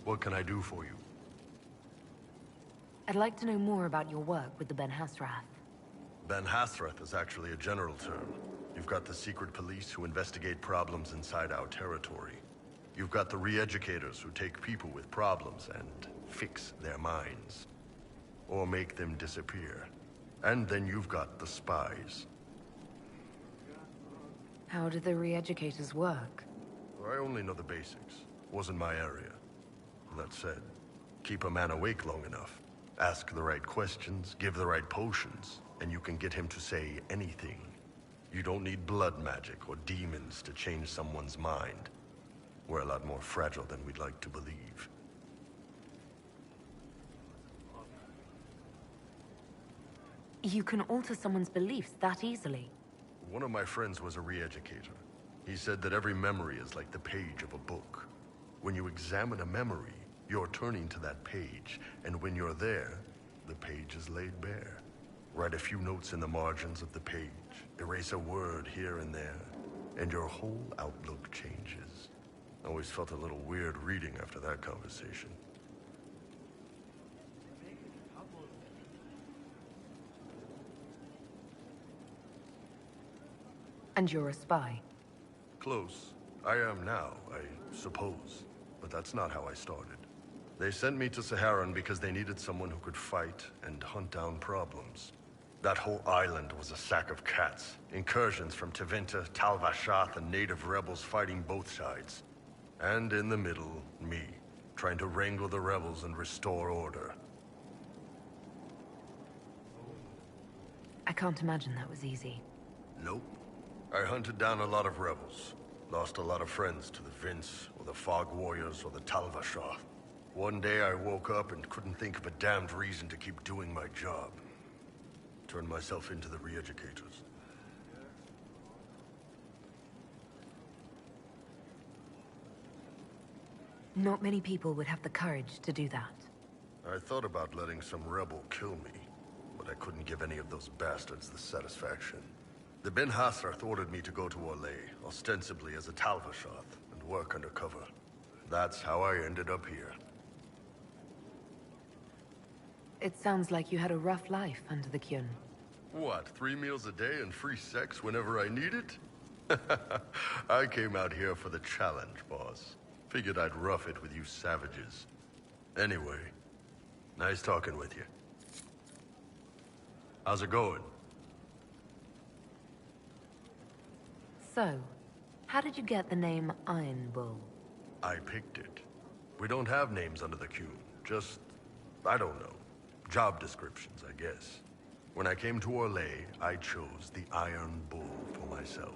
What can I do for you? I'd like to know more about your work with the Ben Hasrath. Ben Hasrath is actually a general term. You've got the secret police who investigate problems inside our territory. You've got the re-educators who take people with problems and fix their minds. Or make them disappear. And then you've got the spies. How do the re-educators work? I only know the basics. Wasn't my area. That said, keep a man awake long enough. Ask the right questions, give the right potions, and you can get him to say anything. You don't need blood magic or demons to change someone's mind. We're a lot more fragile than we'd like to believe. You can alter someone's beliefs that easily? One of my friends was a re-educator. He said that every memory is like the page of a book. When you examine a memory, you're turning to that page, and when you're there, the page is laid bare. Write a few notes in the margins of the page, erase a word here and there, and your whole outlook changes. I always felt a little weird reading after that conversation. And you're a spy? Close. I am now, I suppose. But that's not how I started. They sent me to Saharan because they needed someone who could fight and hunt down problems. That whole island was a sack of cats. Incursions from Tevinter, Tal-Vashath, and native rebels fighting both sides. And in the middle, me, trying to wrangle the rebels and restore order. I can't imagine that was easy. Nope. I hunted down a lot of rebels. Lost a lot of friends to the Vince, or the Fog Warriors, or the Tal-Vashath. One day I woke up and couldn't think of a damned reason to keep doing my job. Turned myself into the re-educators. Not many people would have the courage to do that. I thought about letting some rebel kill me, but I couldn't give any of those bastards the satisfaction. The Ben Hasrath ordered me to go to Orlais, ostensibly as a Tal-Vashath, and work undercover. That's how I ended up here. It sounds like you had a rough life under the Kyun. What, 3 meals a day and free sex whenever I need it? I came out here for the challenge, boss. Figured I'd rough it with you savages. Anyway, nice talking with you. How's it going? So, how did you get the name Iron Bull? I picked it. We don't have names under the Kyun. Just, I don't know. Job descriptions, I guess. When I came to Orlais, I chose the Iron Bull for myself.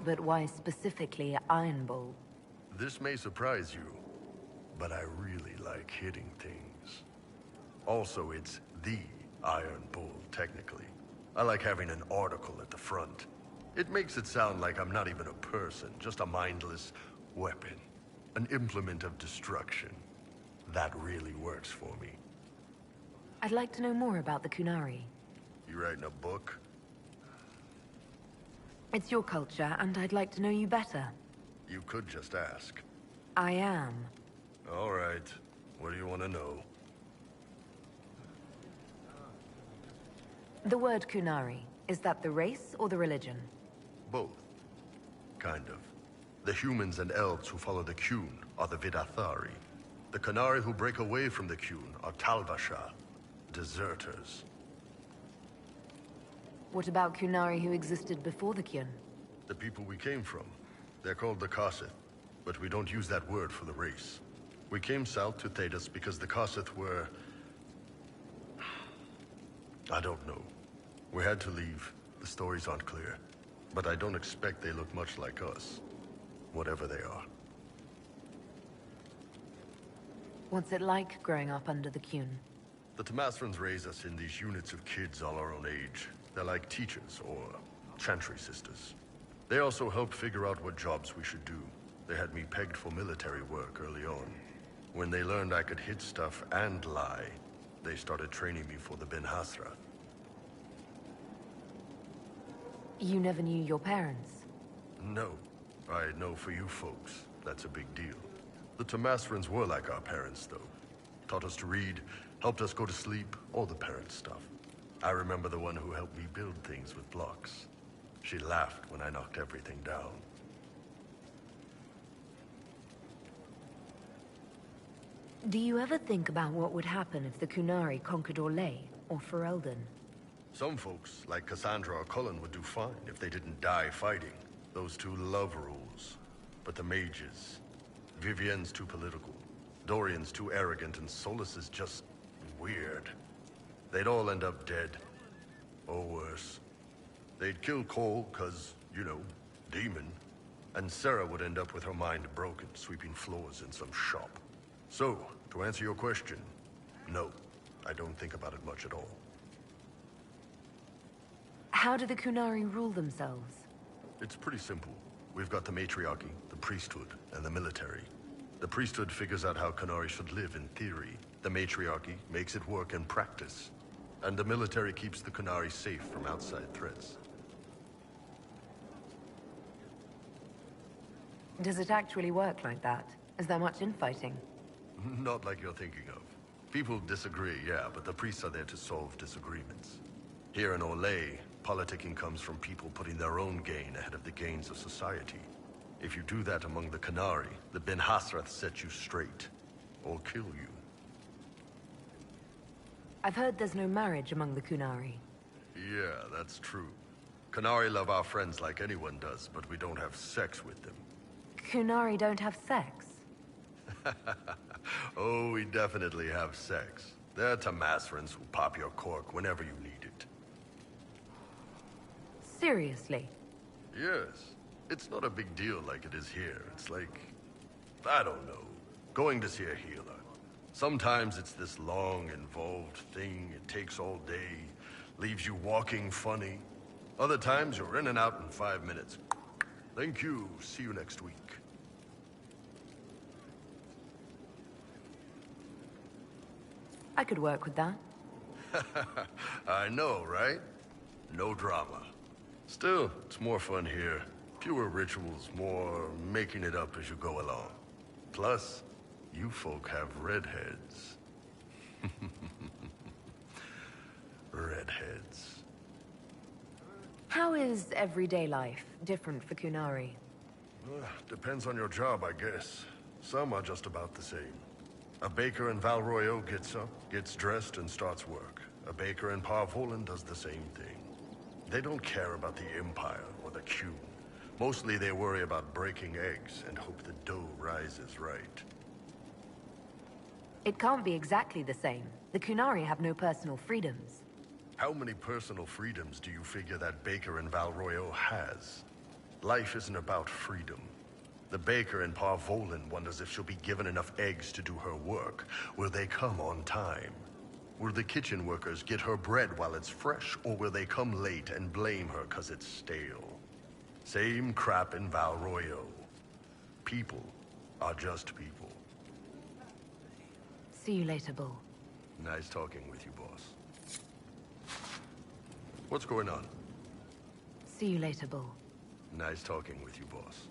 But why specifically Iron Bull? This may surprise you, but I really like hitting things. Also, it's the Iron Bull, technically. I like having an article at the front. It makes it sound like I'm not even a person, just a mindless weapon. An implement of destruction. That really works for me. I'd like to know more about the Kunari. You writing a book? It's your culture, and I'd like to know you better. You could just ask. I am. All right. What do you want to know? The word Kunari, is that the race or the religion? Both. Kind of. The humans and elves who follow the Kyun are the Vidathari. The Kunari who break away from the Kyun are Tal-Vashath, deserters. What about Kunari who existed before the Kyun? The people we came from. They're called the Kossith, but we don't use that word for the race. We came south to Thedas because the Kossith were... I don't know. We had to leave. The stories aren't clear. But I don't expect they look much like us. Whatever they are. What's it like growing up under the Kyun? The Tamasrans raise us in these units of kids all our own age. They're like teachers, or chantry sisters. They also helped figure out what jobs we should do. They had me pegged for military work early on. When they learned I could hit stuff and lie, they started training me for the Ben Hasrath. You never knew your parents? No. I know for you folks, that's a big deal. The Tomasrans were like our parents, though. Taught us to read, helped us go to sleep, all the parent stuff. I remember the one who helped me build things with blocks. She laughed when I knocked everything down. Do you ever think about what would happen if the Qunari conquered Orlais or Ferelden? Some folks, like Cassandra or Cullen, would do fine if they didn't die fighting. Those two love rules. But the mages... Vivienne's too political. Dorian's too arrogant, and Solus is just... weird. They'd all end up dead. Or worse. They'd kill Cole, cause, you know, demon. And Sarah would end up with her mind broken, sweeping floors in some shop. So, to answer your question, no. I don't think about it much at all. How do the Qunari rule themselves? It's pretty simple. We've got the matriarchy, the priesthood, and the military. The priesthood figures out how Qunari should live in theory. The matriarchy makes it work in practice. And the military keeps the Qunari safe from outside threats. Does it actually work like that? Is there much infighting? Not like you're thinking of. People disagree, yeah, but the priests are there to solve disagreements. Here in Orlais, politicking comes from people putting their own gain ahead of the gains of society. If you do that among the Qunari, the Ben Hasrath set you straight. Or kill you. I've heard there's no marriage among the Qunari. Yeah, that's true. Qunari love our friends like anyone does, but we don't have sex with them. Qunari don't have sex? Oh, we definitely have sex. They're Tomasrans who pop your cork whenever you need it. Seriously? Yes. It's not a big deal like it is here. It's like... I don't know. Going to see a healer. Sometimes it's this long, involved thing. It takes all day. Leaves you walking funny. Other times you're in and out in 5 minutes. Thank you. See you next week. I could work with that. I know, right? No drama. Still, it's more fun here. Fewer rituals, more making it up as you go along. Plus, you folk have redheads. Redheads. How is everyday life different for Qunari? Depends on your job, I guess. Some are just about the same. A baker in Val Royeaux gets up, gets dressed, and starts work. A baker in Parvolan does the same thing. They don't care about the Empire or the Q. Mostly they worry about breaking eggs and hope the dough rises right. It can't be exactly the same. The Qunari have no personal freedoms. How many personal freedoms do you figure that baker in Val Royeaux has? Life isn't about freedom. The baker in Parvolan wonders if she'll be given enough eggs to do her work. Will they come on time? Will the kitchen workers get her bread while it's fresh, or will they come late and blame her 'cause it's stale? Same crap in Val Royeaux. People are just people. See you later, Bull. Nice talking with you, boss. What's going on? See you later, Bull. Nice talking with you, boss.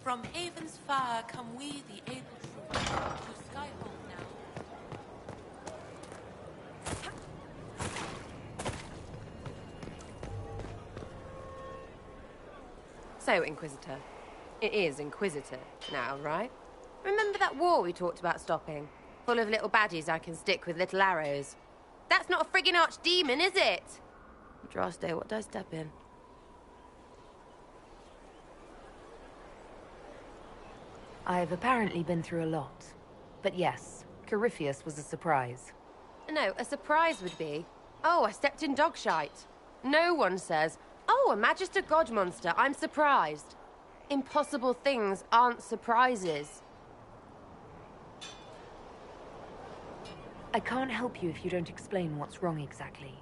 From havens far come we, the able true, to Skyhold now. So, Inquisitor. It is Inquisitor now, right? Remember that war we talked about stopping? Full of little baddies I can stick with little arrows. That's not a friggin' archdemon, is it? Draste, what did I step in? I've apparently been through a lot. But yes, Corypheus was a surprise. No, a surprise would be, oh, I stepped in dog shite. No one says, oh, a Magister God monster, I'm surprised. Impossible things aren't surprises. I can't help you if you don't explain what's wrong exactly.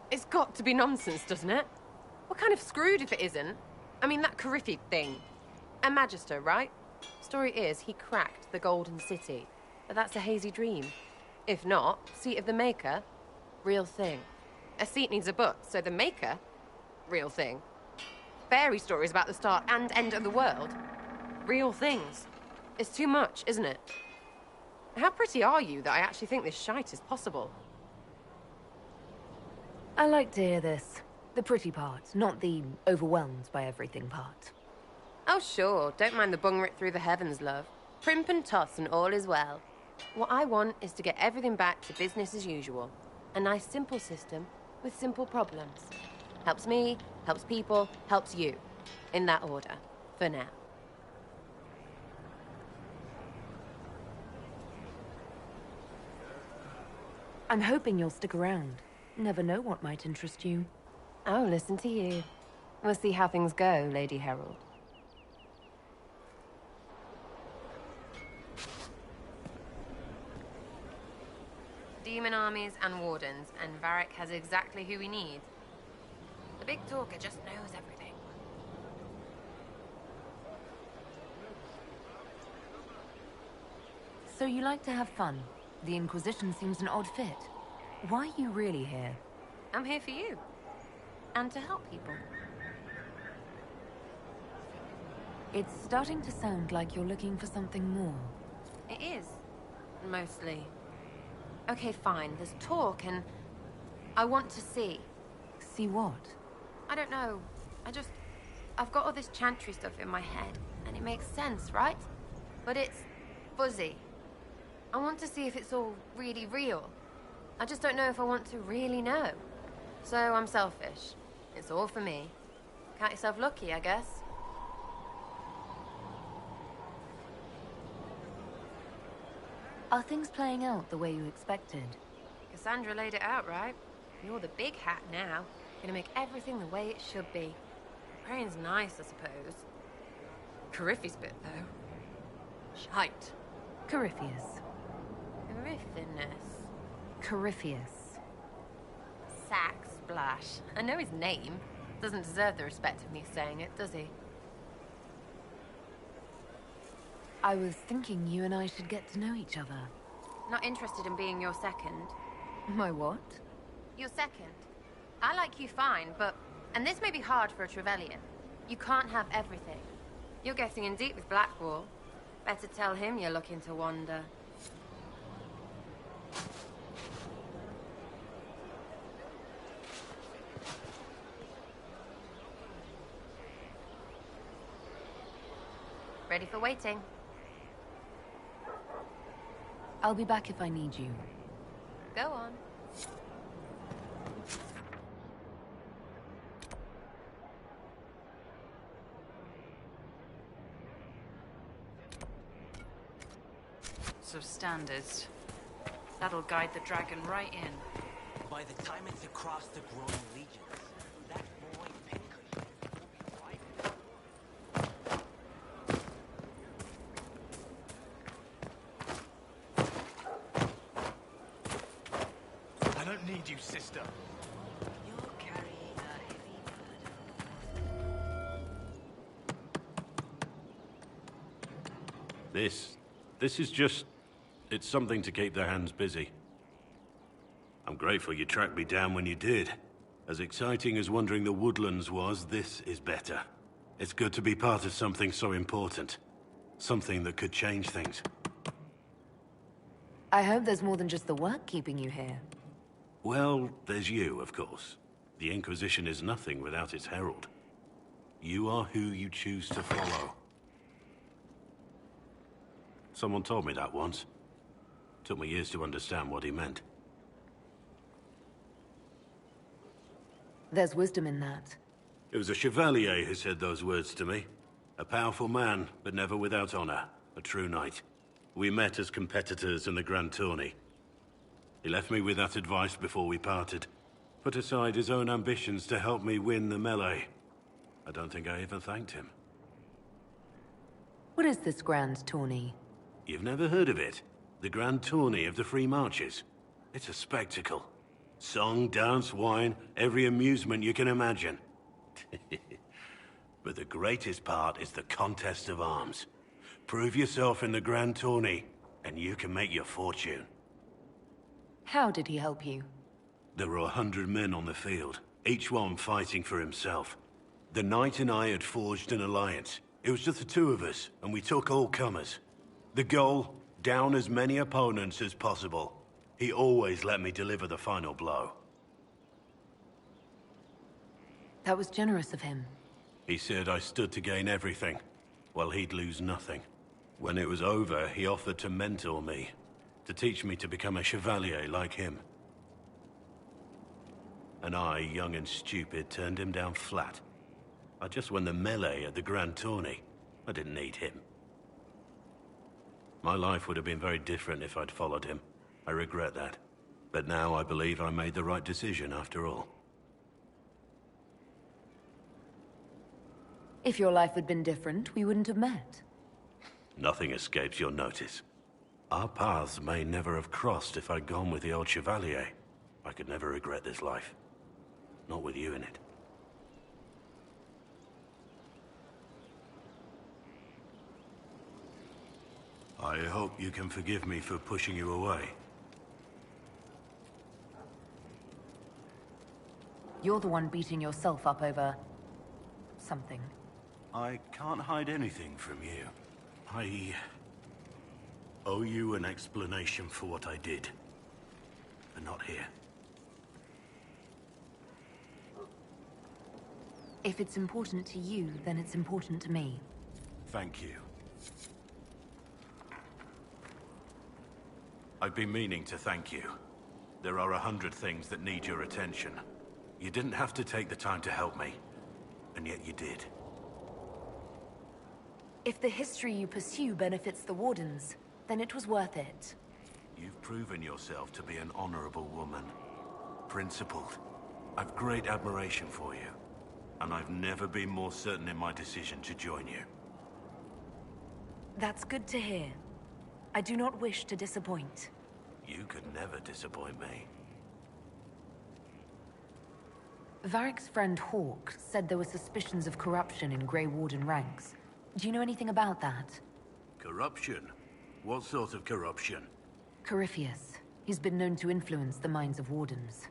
It's got to be nonsense, doesn't it? We're kind of screwed if it isn't. I mean, that Coryphe thing. A Magister, right? Story is, he cracked the Golden City. But that's a hazy dream. If not, seat of the Maker, real thing. A seat needs a book, so the maker? Real thing. Fairy stories about the start and end of the world? Real things. It's too much, isn't it? How pretty are you that I actually think this shite is possible? I like to hear this. The pretty part, not the overwhelmed by everything part. Oh, sure. Don't mind the bung ripped through the heavens, love. Primp and toss and all is well. What I want is to get everything back to business as usual. A nice, simple system with simple problems. Helps me, helps people, helps you. In that order. For now. I'm hoping you'll stick around. Never know what might interest you. Oh, listen to you. We'll see how things go, Lady Herald. Demon armies and wardens, and Varric has exactly who we need. The big talker just knows everything. So you like to have fun. The Inquisition seems an odd fit. Why are you really here? I'm here for you. And to help people. It's starting to sound like you're looking for something more. It is. Mostly. Okay, fine. There's talk and... I want to see. See what? I don't know. I've got all this chantry stuff in my head, and it makes sense, right? But it's fuzzy. I want to see if it's all really real. I just don't know if I want to really know. So I'm selfish. It's all for me. Count yourself lucky, I guess. Are things playing out the way you expected? Cassandra laid it out, right? You're the big hat now. Gonna make everything the way it should be. Praying's nice, I suppose. Coryphe's bit, though. Shite. Corypheus. Coryphiness. Corypheus. Sack Splash. I know his name. Doesn't deserve the respect of me saying it, does he? I was thinking you and I should get to know each other. Not interested in being your second. My what? Your second. I like you fine, but... And this may be hard for a Trevelyan. You can't have everything. You're getting in deep with Blackwall. Better tell him you're looking to wander. Ready for waiting? I'll be back if I need you. Go on. So standards. That'll guide the dragon right in. By the time it's across the growing legions, that boy Pincushion will be thriving. I don't need you, sister. You're carrying a heavy burden. This is just... It's something to keep their hands busy. I'm grateful you tracked me down when you did. As exciting as wandering the woodlands was, this is better. It's good to be part of something so important. Something that could change things. I hope there's more than just the work keeping you here. Well, there's you, of course. The Inquisition is nothing without its herald. You are who you choose to follow. Someone told me that once. Took me years to understand what he meant. There's wisdom in that. It was a chevalier who said those words to me. A powerful man, but never without honor. A true knight. We met as competitors in the Grand Tourney. He left me with that advice before we parted. Put aside his own ambitions to help me win the melee. I don't think I ever thanked him. What is this grand tourney? You've never heard of it? The Grand Tourney of the Free Marches. It's a spectacle. Song, dance, wine, every amusement you can imagine. But the greatest part is the contest of arms. Prove yourself in the Grand Tourney, and you can make your fortune. How did he help you? There were 100 men on the field, each one fighting for himself. The Knight and I had forged an alliance. It was just the two of us, and we took all comers. The goal, down as many opponents as possible. He always let me deliver the final blow. That was generous of him. He said I stood to gain everything, while he'd lose nothing. When it was over, he offered to mentor me, to teach me to become a chevalier like him. And I, young and stupid, turned him down flat. I just won the melee at the Grand Tourney. I didn't need him. My life would have been very different if I'd followed him. I regret that. But now I believe I made the right decision after all. If your life had been different, we wouldn't have met. Nothing escapes your notice. Our paths may never have crossed if I'd gone with the old Chevalier. I could never regret this life. Not with you in it. I hope you can forgive me for pushing you away. You're the one beating yourself up over... something. I can't hide anything from you. I owe you an explanation for what I did. But not here. If it's important to you, then it's important to me. Thank you. I've been meaning to thank you. There are 100 things that need your attention. You didn't have to take the time to help me, and yet you did. If the history you pursue benefits the Wardens, then it was worth it. You've proven yourself to be an honorable woman. Principled. I've great admiration for you. And I've never been more certain in my decision to join you. That's good to hear. I do not wish to disappoint. You could never disappoint me. Varric's friend Hawk said there were suspicions of corruption in Grey Warden ranks. Do you know anything about that? Corruption? What sort of corruption? Corypheus. He's been known to influence the minds of Wardens.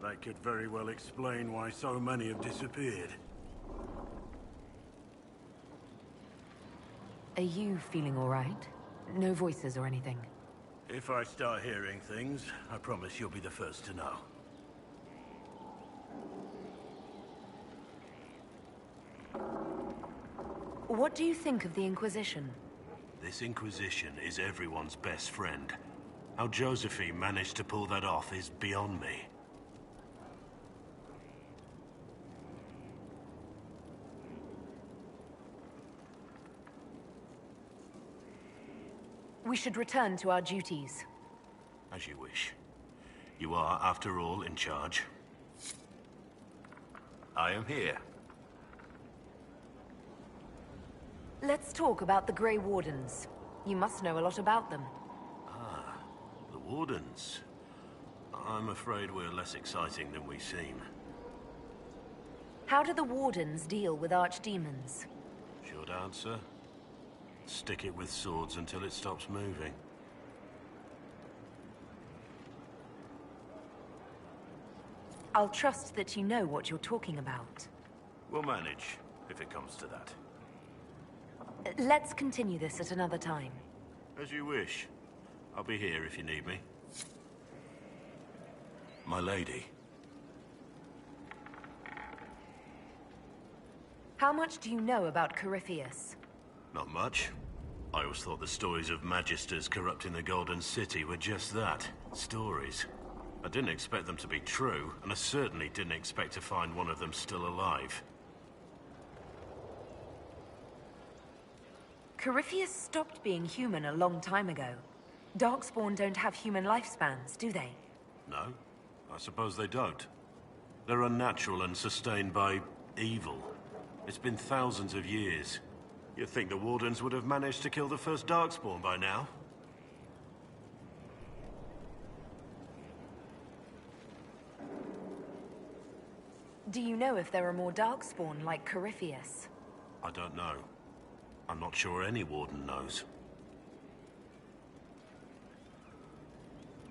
That could very well explain why so many have disappeared. Are you feeling all right? No voices or anything? If I start hearing things, I promise you'll be the first to know. What do you think of the Inquisition? This Inquisition is everyone's best friend. How Josephine managed to pull that off is beyond me. We should return to our duties. As you wish. You are, after all, in charge. I am here. Let's talk about the Grey Wardens. You must know a lot about them. Ah, the Wardens. I'm afraid we're less exciting than we seem. How do the Wardens deal with archdemons? Short answer? Stick it with swords until it stops moving. I'll trust that you know what you're talking about. We'll manage, if it comes to that. Let's continue this at another time. As you wish. I'll be here if you need me. My lady. How much do you know about Corypheus? Not much. I always thought the stories of magisters corrupting the Golden City were just that. Stories. I didn't expect them to be true, and I certainly didn't expect to find one of them still alive. Corypheus stopped being human a long time ago. Darkspawn don't have human lifespans, do they? No, I suppose they don't. They're unnatural and sustained by evil. It's been thousands of years. You'd think the Wardens would have managed to kill the first Darkspawn by now. Do you know if there are more Darkspawn like Corypheus? I don't know. I'm not sure any Warden knows.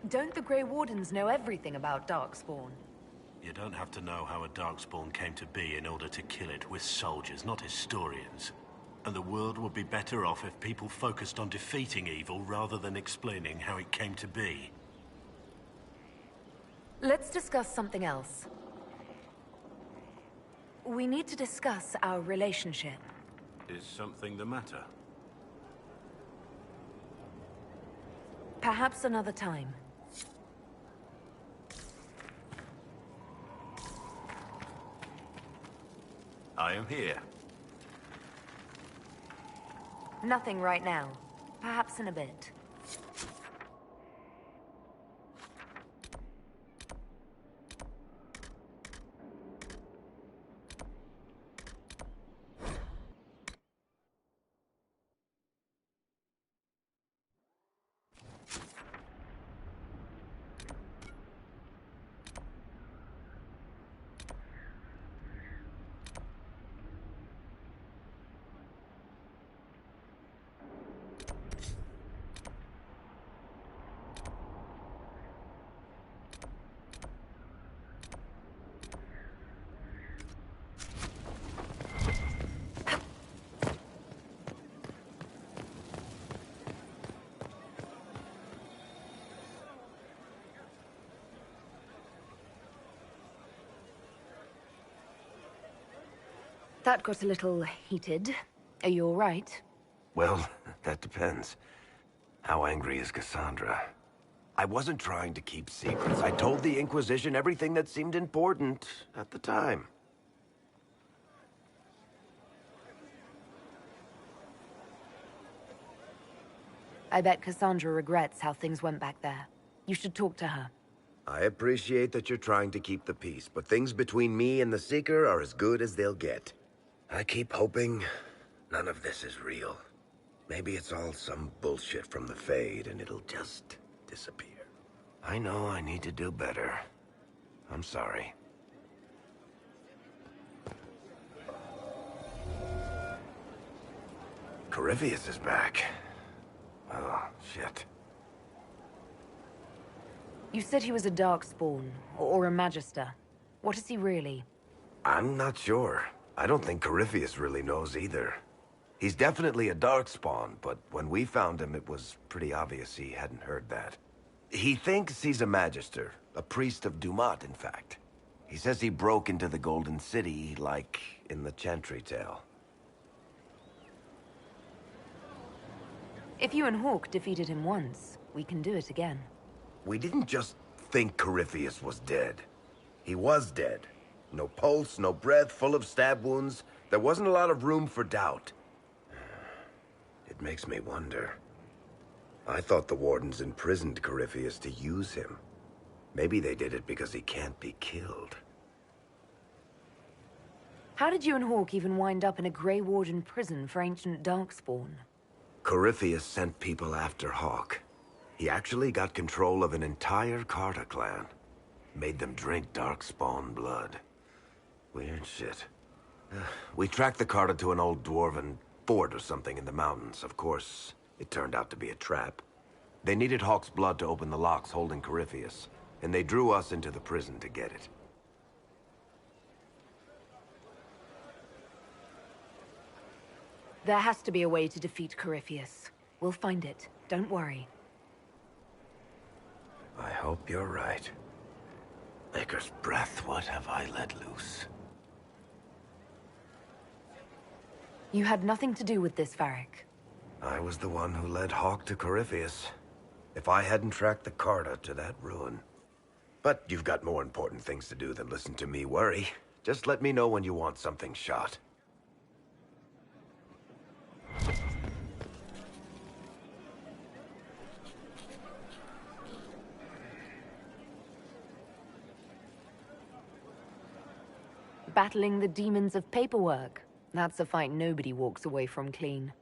Don't the Grey Wardens know everything about Darkspawn? You don't have to know how a Darkspawn came to be in order to kill it. We're soldiers, not historians. And the world would be better off if people focused on defeating evil rather than explaining how it came to be. Let's discuss something else. We need to discuss our relationship. Is something the matter? Perhaps another time. I am here. Nothing right now. Perhaps in a bit. That got a little heated. Are you all right? Well, that depends. How angry is Cassandra? I wasn't trying to keep secrets. I told the Inquisition everything that seemed important at the time. I bet Cassandra regrets how things went back there. You should talk to her. I appreciate that you're trying to keep the peace, but things between me and the Seeker are as good as they'll get. I keep hoping none of this is real. Maybe it's all some bullshit from the Fade and it'll just disappear. I know I need to do better. I'm sorry. Corypheus is back. Oh, shit. You said he was a Darkspawn, or a Magister. What is he really? I'm not sure. I don't think Corypheus really knows either. He's definitely a Darkspawn, but when we found him, it was pretty obvious he hadn't heard that. He thinks he's a Magister, a priest of Dumat, in fact. He says he broke into the Golden City, like in the Chantry tale. If you and Hawk defeated him once, we can do it again. We didn't just think Corypheus was dead. He was dead. No pulse, no breath, full of stab wounds. There wasn't a lot of room for doubt. It makes me wonder. I thought the Wardens imprisoned Corypheus to use him. Maybe they did it because he can't be killed. How did you and Hawk even wind up in a Grey Warden prison for ancient Darkspawn? Corypheus sent people after Hawk. He actually got control of an entire Carta clan. Made them drink Darkspawn blood. Weird shit. We tracked the Carta to an old dwarven fort or something in the mountains. Of course, it turned out to be a trap. They needed Hawk's blood to open the locks holding Corypheus, and they drew us into the prison to get it. There has to be a way to defeat Corypheus. We'll find it. Don't worry. I hope you're right. Maker's breath, what have I let loose? You had nothing to do with this, Varric. I was the one who led Hawk to Corypheus. If I hadn't tracked the Carta to that ruin. But you've got more important things to do than listen to me worry. Just let me know when you want something shot. Battling the demons of paperwork. That's a fight nobody walks away from clean.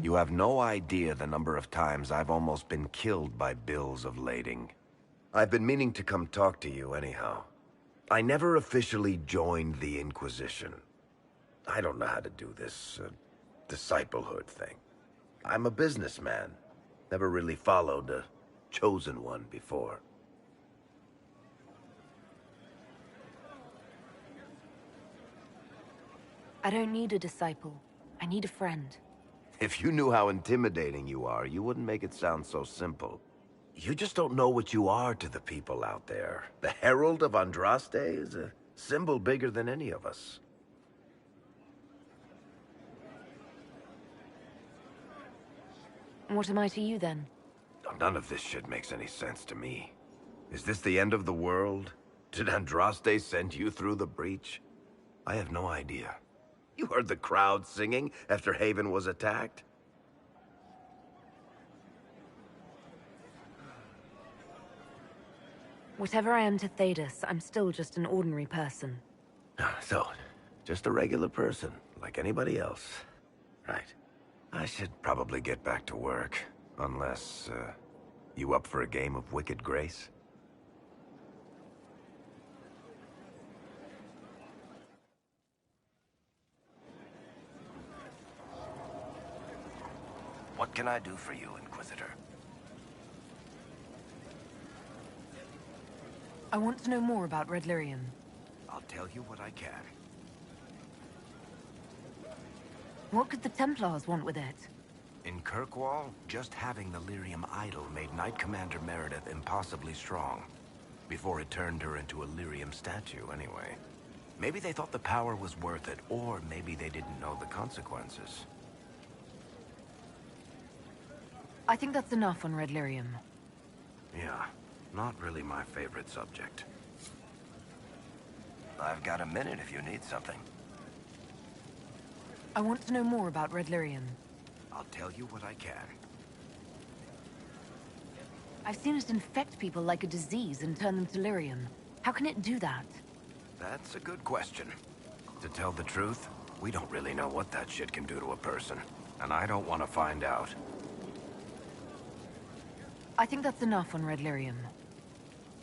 You have no idea the number of times I've almost been killed by bills of lading. I've been meaning to come talk to you anyhow. I never officially joined the Inquisition. I don't know how to do this, disciplehood thing. I'm a businessman. Never really followed a chosen one before. I don't need a disciple. I need a friend. If you knew how intimidating you are, you wouldn't make it sound so simple. You just don't know what you are to the people out there. The Herald of Andraste is a symbol bigger than any of us. What am I to you, then? None of this shit makes any sense to me. Is this the end of the world? Did Andraste send you through the breach? I have no idea. You heard the crowd singing after Haven was attacked? Whatever I am to Thedas, I'm still just an ordinary person. So, just a regular person, like anybody else. Right. I should probably get back to work. Unless, you up for a game of Wicked Grace? What can I do for you, Inquisitor? I want to know more about Red Lyrium. I'll tell you what I can. What could the Templars want with it? In Kirkwall, just having the Lyrium idol made Knight Commander Meredith impossibly strong. Before it turned her into a Lyrium statue, anyway. Maybe they thought the power was worth it, or maybe they didn't know the consequences. I think that's enough on Red Lyrium. Yeah, not really my favorite subject. I've got a minute if you need something. I want to know more about Red Lyrium. I'll tell you what I can. I've seen it infect people like a disease and turn them to lyrium. How can it do that? That's a good question. To tell the truth, we don't really know what that shit can do to a person. And I don't want to find out. I think that's enough on Red Lyrium.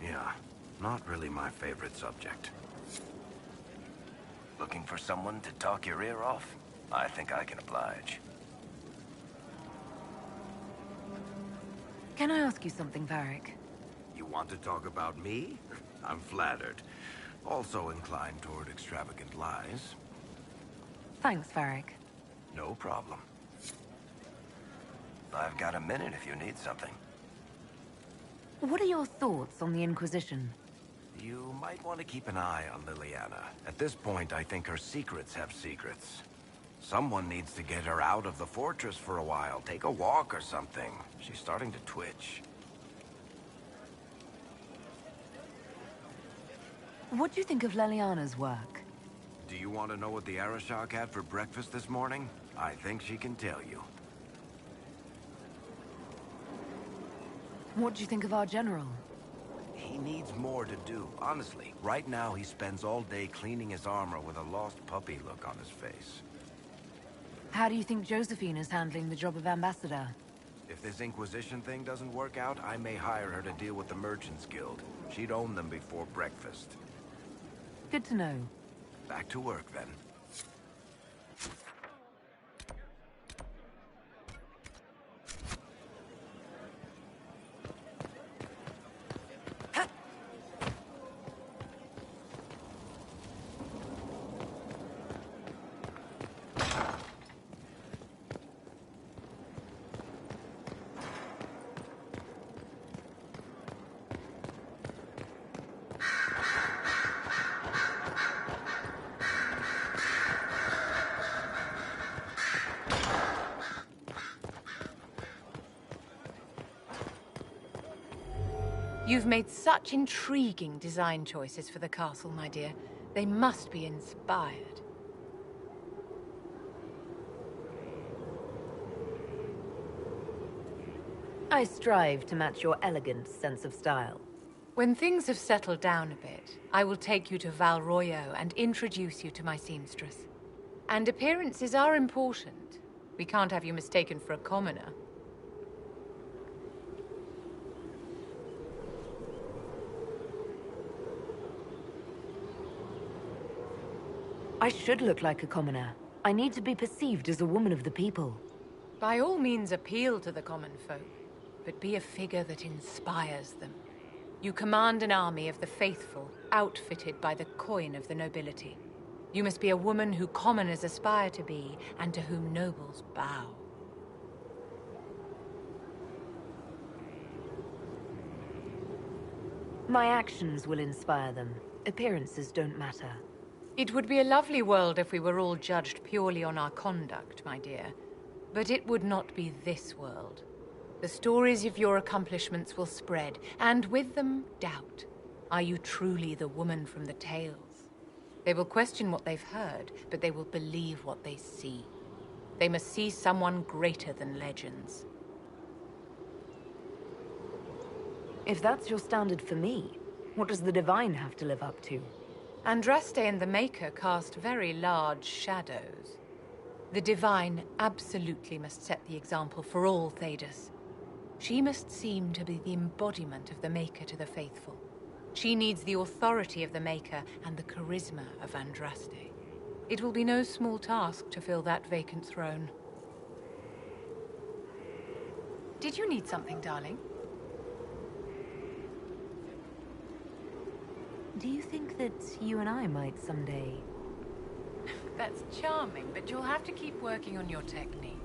Yeah, not really my favorite subject. Looking for someone to talk your ear off? I think I can oblige. Can I ask you something, Varric? You want to talk about me? I'm flattered. Also inclined toward extravagant lies. Thanks, Varric. No problem. I've got a minute if you need something. What are your thoughts on the Inquisition? You might want to keep an eye on Liliana. At this point, I think her secrets have secrets. Someone needs to get her out of the fortress for a while. Take a walk or something. She's starting to twitch. What do you think of Liliana's work? Do you want to know what the Arishok had for breakfast this morning? I think she can tell you. What do you think of our general? He needs more to do. Honestly, right now he spends all day cleaning his armor with a lost puppy look on his face. How do you think Josephine is handling the job of ambassador? If this Inquisition thing doesn't work out, I may hire her to deal with the Merchants Guild. She'd own them before breakfast. Good to know. Back to work, then. You've made such intriguing design choices for the castle, my dear. They must be inspired. I strive to match your elegant sense of style. When things have settled down a bit, I will take you to Val Royo and introduce you to my seamstress. And appearances are important. We can't have you mistaken for a commoner. I should look like a commoner. I need to be perceived as a woman of the people. By all means, appeal to the common folk. but be a figure that inspires them. You command an army of the faithful, outfitted by the coin of the nobility. You must be a woman who commoners aspire to be, and to whom nobles bow. My actions will inspire them. Appearances don't matter. It would be a lovely world if we were all judged purely on our conduct, my dear. But it would not be this world. The stories of your accomplishments will spread, and with them, doubt. Are you truly the woman from the tales? They will question what they've heard, but they will believe what they see. They must see someone greater than legends. If that's your standard for me, what does the Divine have to live up to? Andraste and the Maker cast very large shadows. The Divine absolutely must set the example for all Thedas. She must seem to be the embodiment of the Maker to the faithful. She needs the authority of the Maker and the charisma of Andraste. It will be no small task to fill that vacant throne. Did you need something, darling? Do you think that you and I might someday... That's charming, but you'll have to keep working on your technique.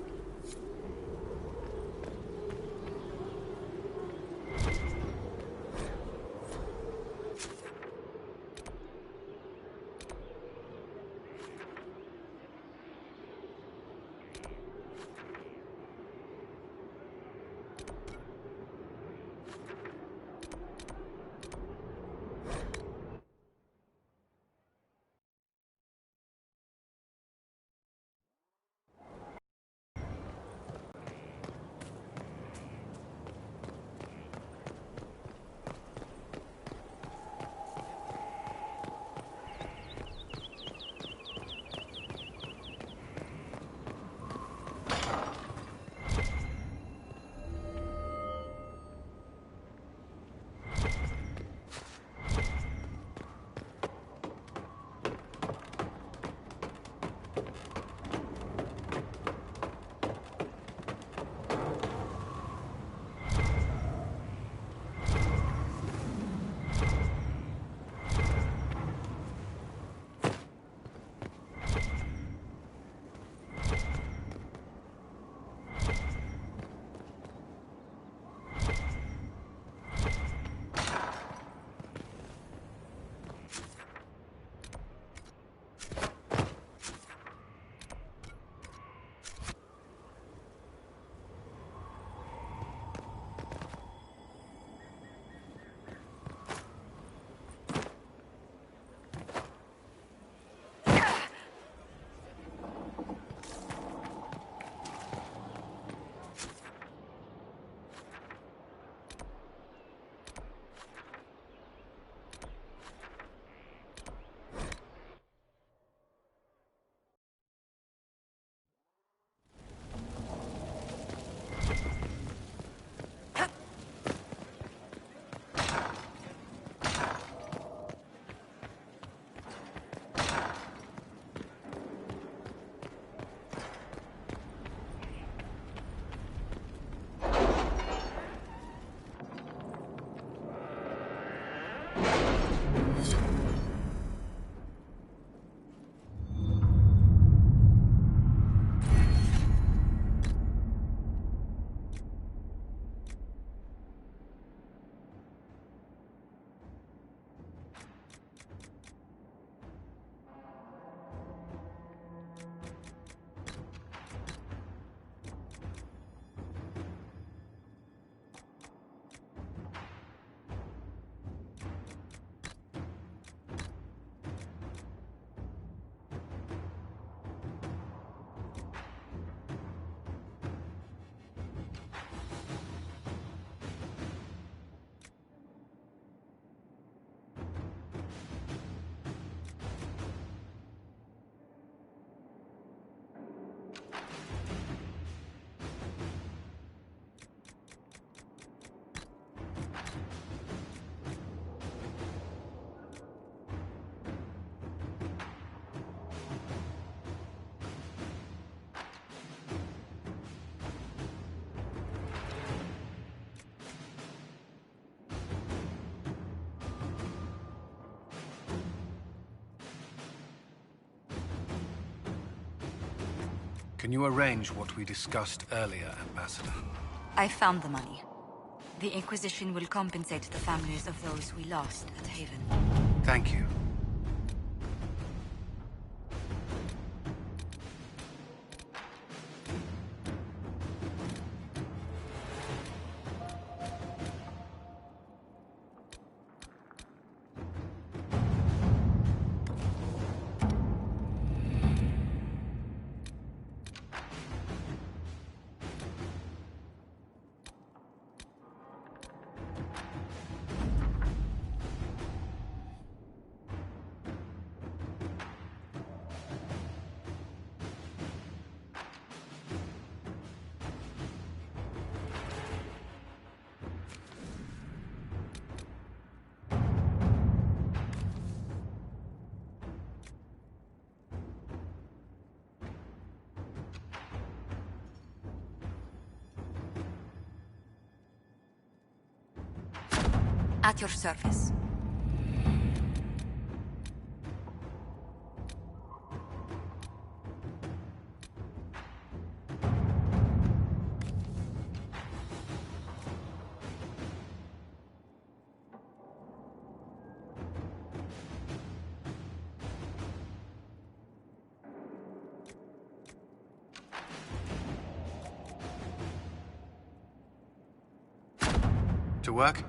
Can you arrange what we discussed earlier, Ambassador? I found the money. The Inquisition will compensate the families of those we lost at Haven. Thank you. At your service. To work?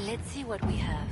Let's see what we have.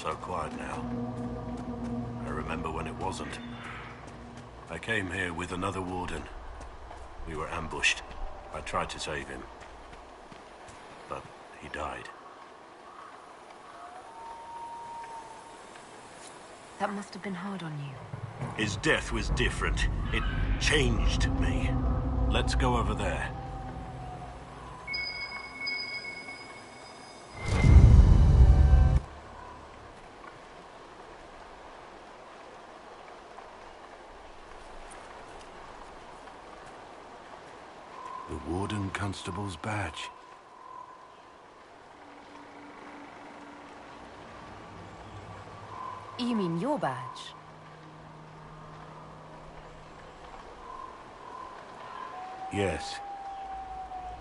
so quiet now. I remember when it wasn't. I came here with another warden. We were ambushed. I tried to save him, but he died. That must have been hard on you. His death was different. It changed me. Let's go over there. The Warden Constable's badge. You mean your badge? Yes.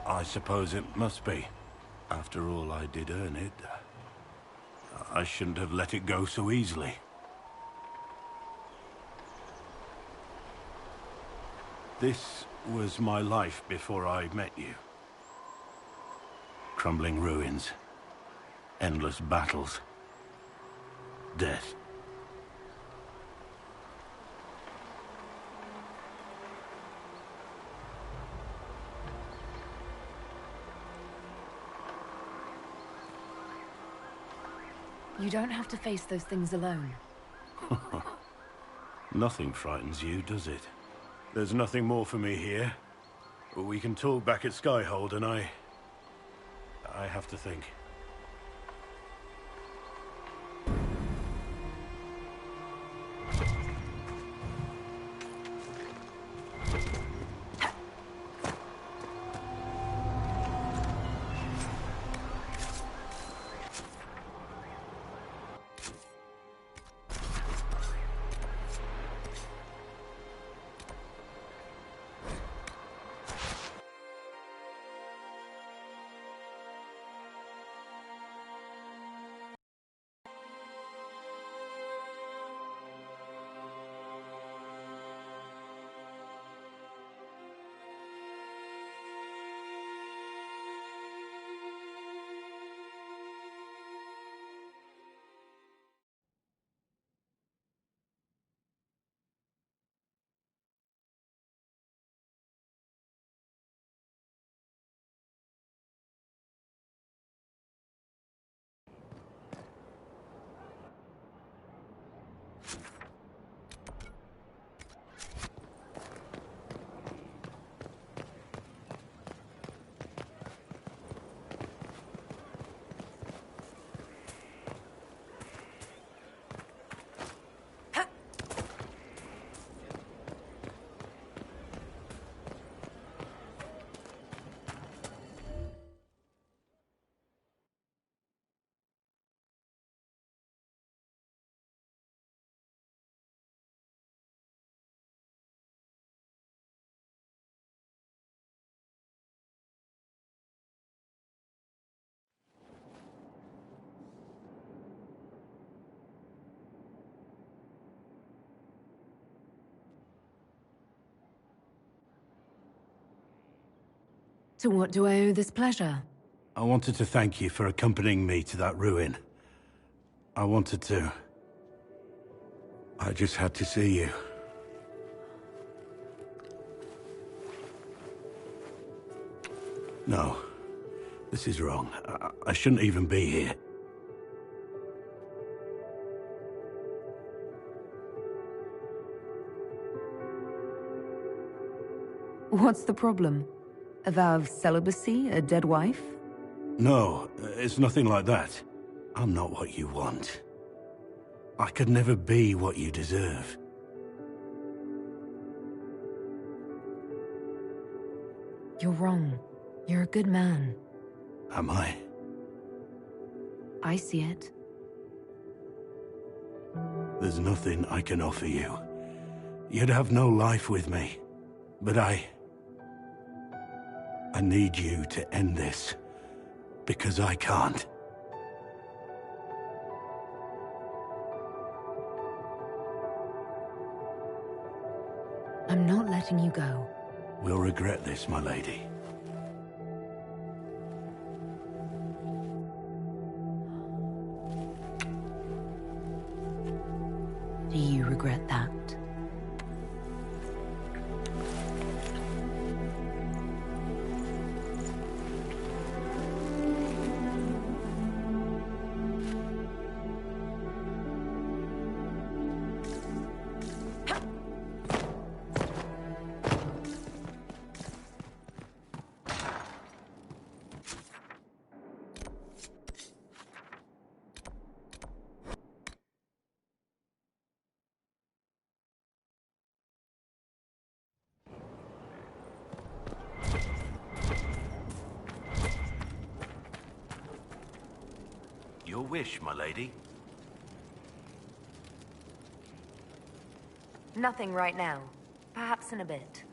I suppose it must be. After all, I did earn it. I shouldn't have let it go so easily. This was my life before I met you. Crumbling ruins. Endless battles. Death. You don't have to face those things alone. Nothing frightens you, does it? There's nothing more for me here. We can talk back at Skyhold, and I have to think. To what do I owe this pleasure? I wanted to thank you for accompanying me to that ruin. I wanted to. I just had to see you. No. This is wrong. I shouldn't even be here. What's the problem? A vow of celibacy? A dead wife? No, it's nothing like that. I'm not what you want. I could never be what you deserve. You're wrong. You're a good man. Am I? I see it. There's nothing I can offer you. You'd have no life with me. But I need you to end this. Because I can't. I'm not letting you go. We'll regret this, my lady. regret that. Your wish, my lady. Nothing right now. Perhaps in a bit.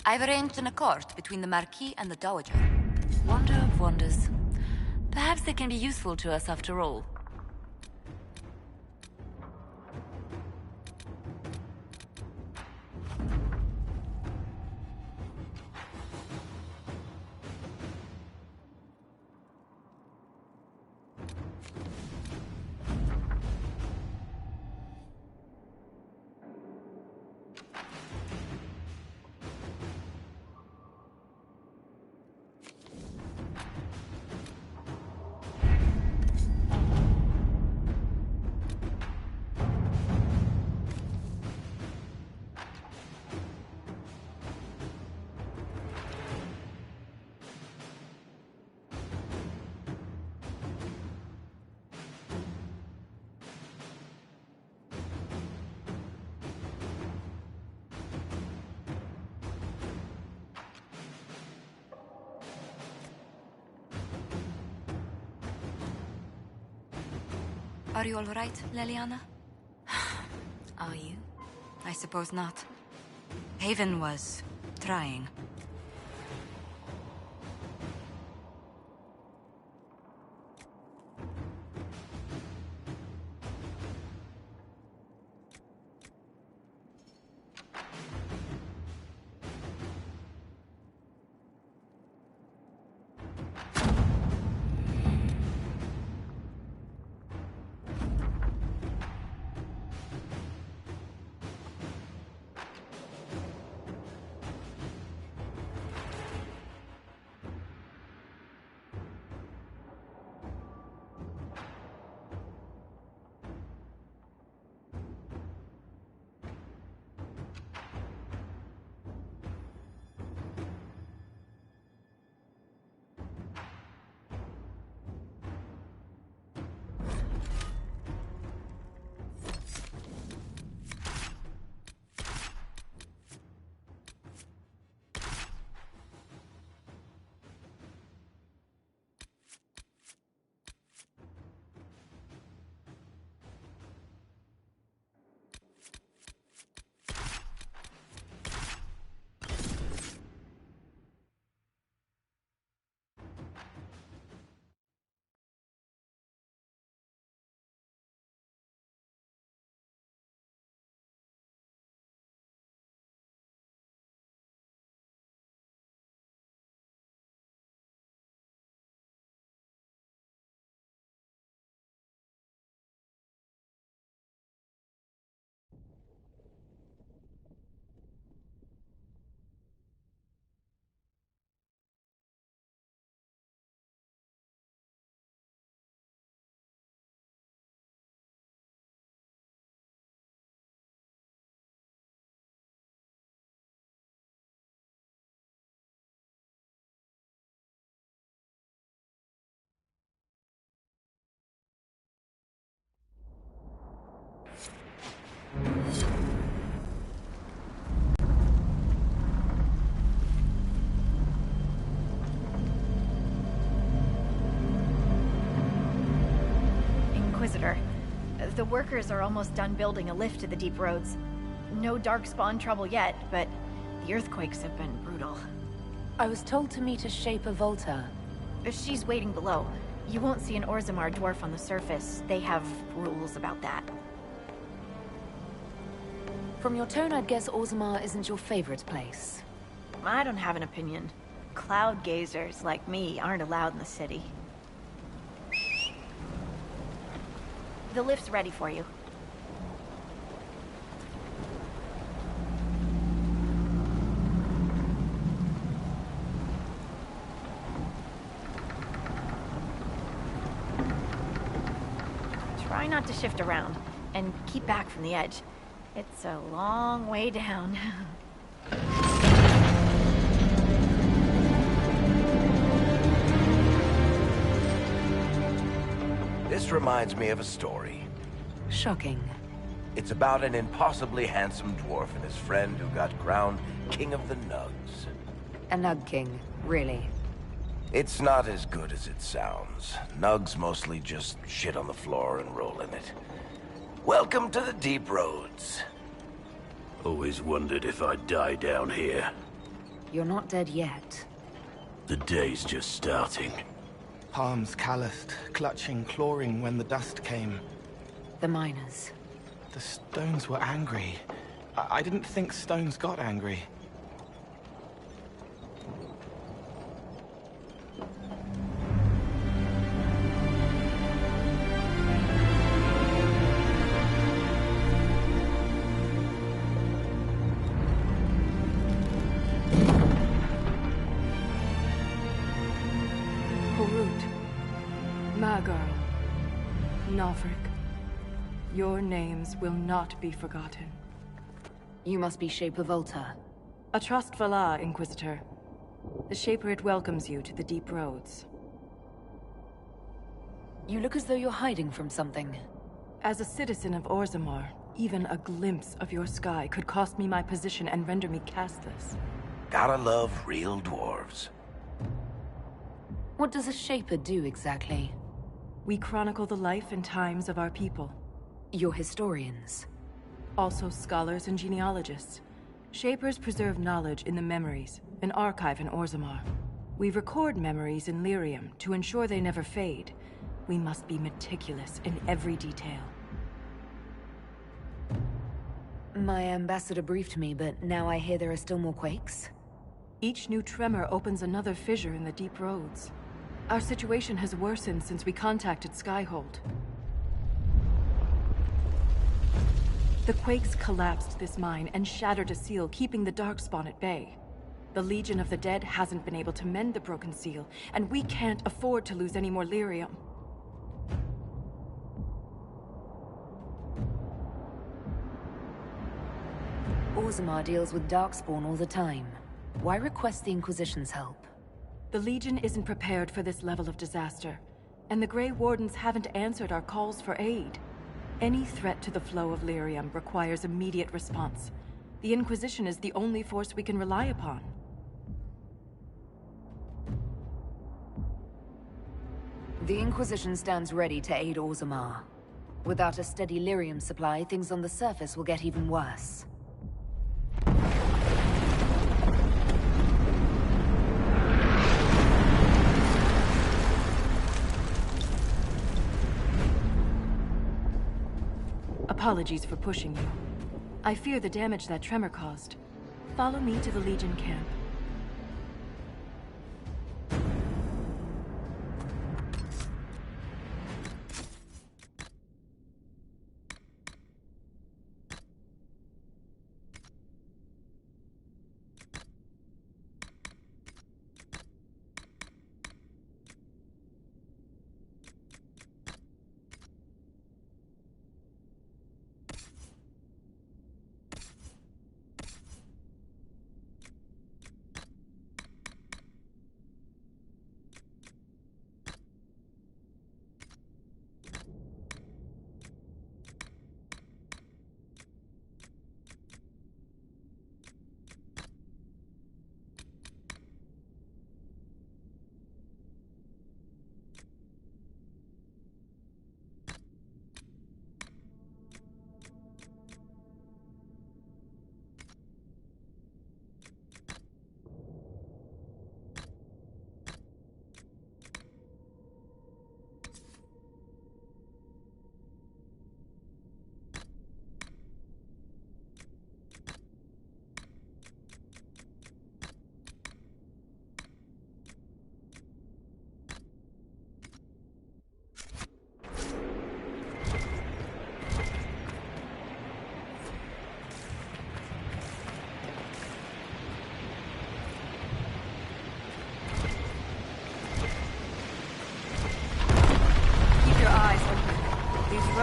I've arranged an accord between the Marquis and the Dowager. Wonder of wonders. Perhaps they can be useful to us after all. Are you all right, Leliana? Are you? I suppose not. Haven was trying. Inquisitor. The workers are almost done building a lift to the deep roads. No darkspawn trouble yet, but the earthquakes have been brutal. I was told to meet a Shaper Volta. She's waiting below. You won't see an Orzammar dwarf on the surface. They have rules about that. From your tone, I'd guess Orzammar isn't your favorite place. I don't have an opinion. Cloud gazers like me aren't allowed in the city. The lift's ready for you. Try not to shift around, and keep back from the edge. It's a long way down. This reminds me of a story. Shocking. It's about an impossibly handsome dwarf and his friend who got crowned King of the Nugs. A Nug King, really. It's not as good as it sounds. Nugs mostly just shit on the floor and roll in it. Welcome to the deep roads. Always wondered if I'd die down here. You're not dead yet. The day's just starting. Palms calloused, clutching, clawing when the dust came. The miners. The stones were angry. I didn't think stones got angry. Your names will not be forgotten. You must be Shaper Volta. A trust Valar, Inquisitor. The Shaper welcomes you to the deep roads. You look as though you're hiding from something. As a citizen of Orzammar, even a glimpse of your sky could cost me my position and render me castless. Gotta love real dwarves. What does a Shaper do exactly? We chronicle the life and times of our people. You're historians. Also scholars and genealogists. Shapers preserve knowledge in the memories, an archive in Orzammar. We record memories in Lyrium to ensure they never fade. We must be meticulous in every detail. My ambassador briefed me, but now I hear there are still more quakes? Each new tremor opens another fissure in the deep roads. Our situation has worsened since we contacted Skyhold. The quakes collapsed this mine and shattered a seal, keeping the Darkspawn at bay. The Legion of the Dead hasn't been able to mend the broken seal, and we can't afford to lose any more lyrium. Orzammar deals with Darkspawn all the time. Why request the Inquisition's help? The Legion isn't prepared for this level of disaster, and the Grey Wardens haven't answered our calls for aid. Any threat to the flow of lyrium requires immediate response. The Inquisition is the only force we can rely upon. The Inquisition stands ready to aid Orzammar. Without a steady lyrium supply, things on the surface will get even worse. Apologies for pushing you. I fear the damage that tremor caused. Follow me to the Legion camp.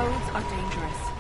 roads are dangerous.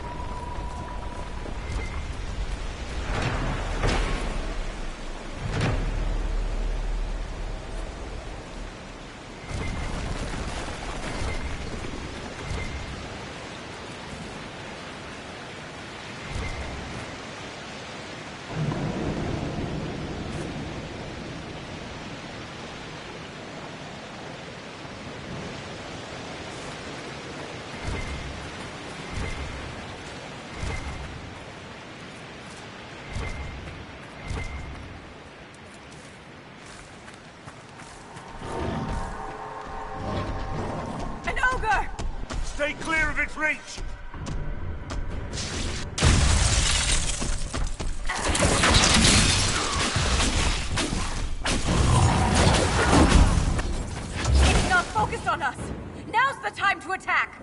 Stay clear of its reach! It's not focused on us! Now's the time to attack!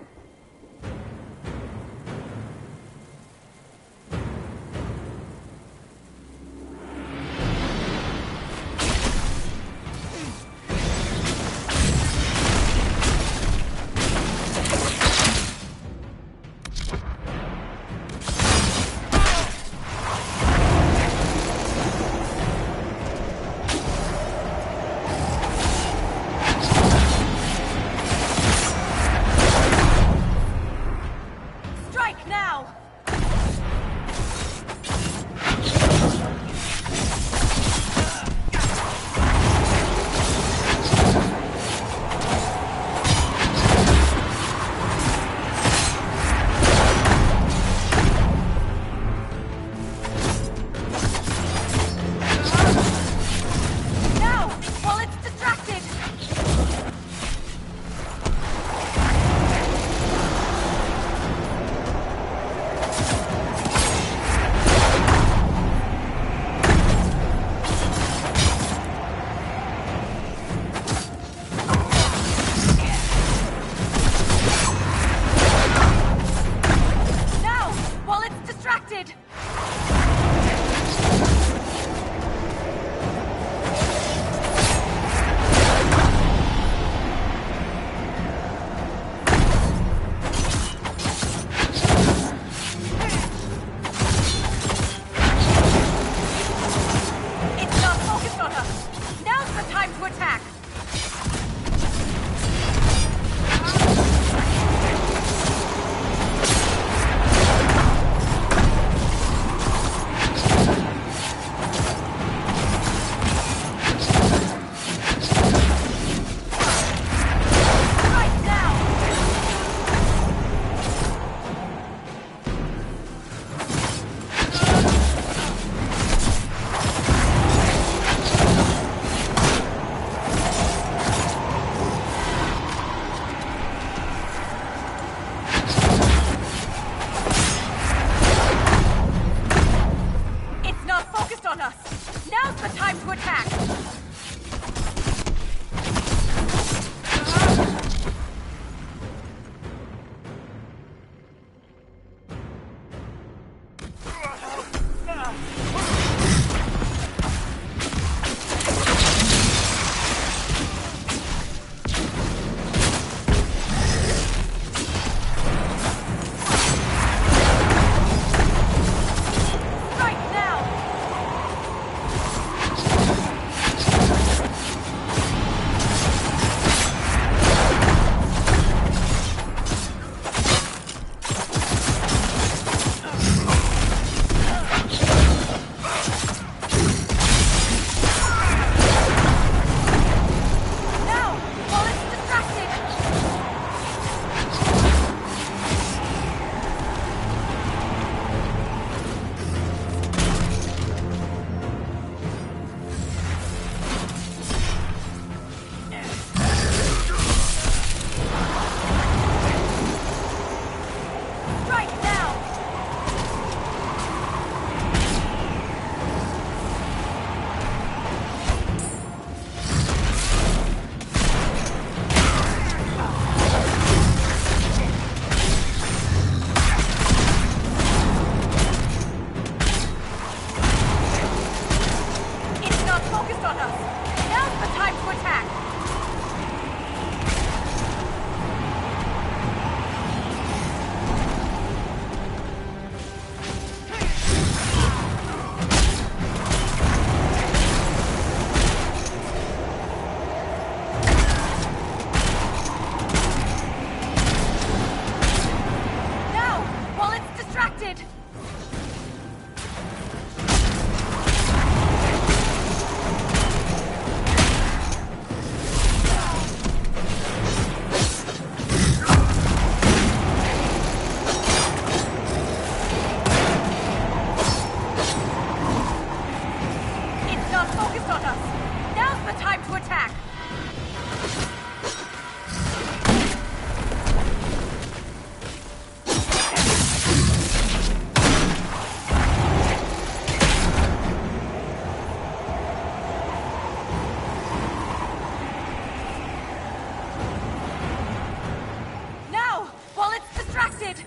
acid!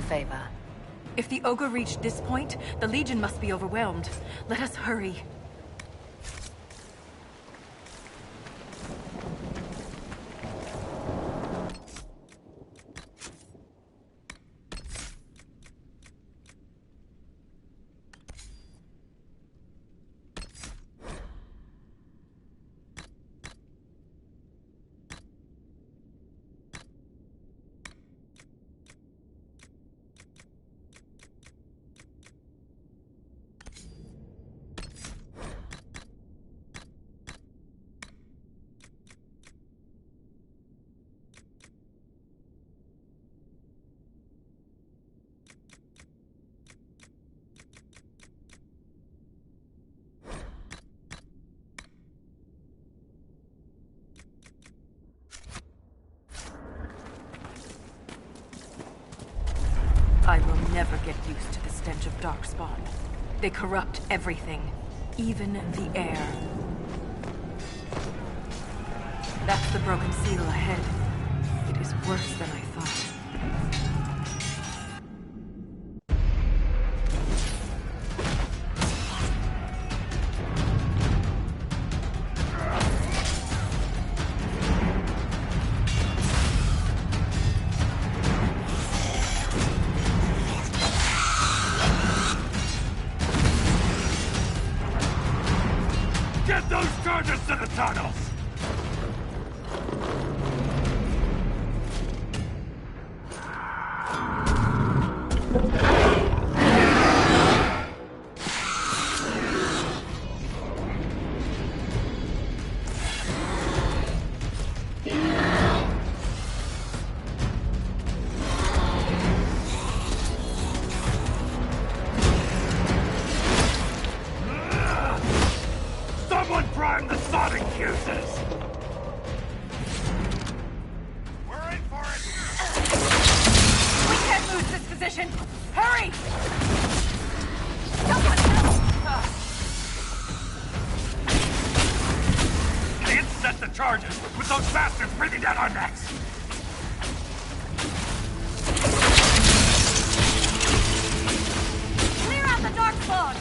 favor. If the ogre reached this point, the Legion must be overwhelmed. Let us hurry. I will never get used to the stench of Darkspawn. They corrupt everything, even the air. That's the broken seal ahead. It is worse than I thought. Get those charges to the tunnels! Someone prime the sonic fuses! We're in for it! We can't lose this position! Hurry! Can't set the charges with those bastards breathing down our necks! Clear out the Darkspawn!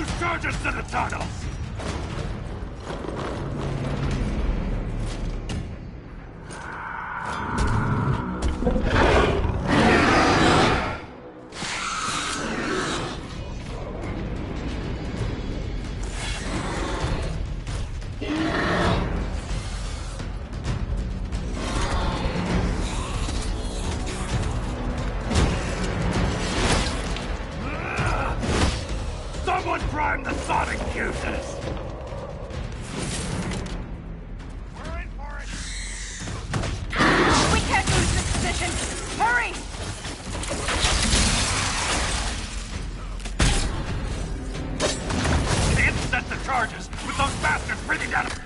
those charges to the tunnels! Someone prime the sonic fuses! We're in for it! We can't lose this position! Hurry! Can't set the charges with those bastards breathing down.